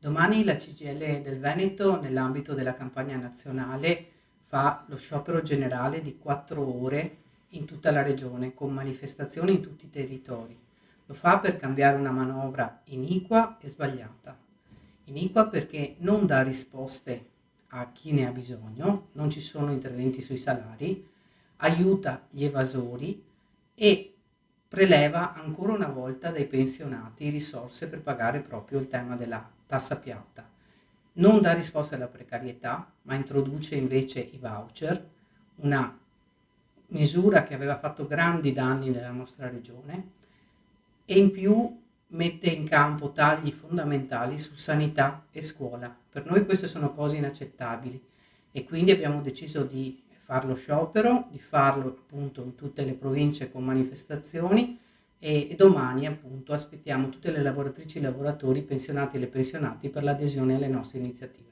Domani la CGIL del Veneto, nell'ambito della campagna nazionale, fa lo sciopero generale di 4 ore in tutta la regione, con manifestazioni in tutti i territori. Lo fa per cambiare una manovra iniqua e sbagliata. Iniqua perché non dà risposte a chi ne ha bisogno, non ci sono interventi sui salari, aiuta gli evasori e preleva ancora una volta dai pensionati risorse per pagare proprio il tema della tassa piatta. Non dà risposta alla precarietà, ma introduce invece i voucher, una misura che aveva fatto grandi danni nella nostra regione, e in più mette in campo tagli fondamentali su sanità e scuola. Per noi queste sono cose inaccettabili e quindi abbiamo deciso di fare lo sciopero, di farlo appunto in tutte le province con manifestazioni e domani appunto aspettiamo tutte le lavoratrici e i lavoratori, pensionati e le pensionati per l'adesione alle nostre iniziative.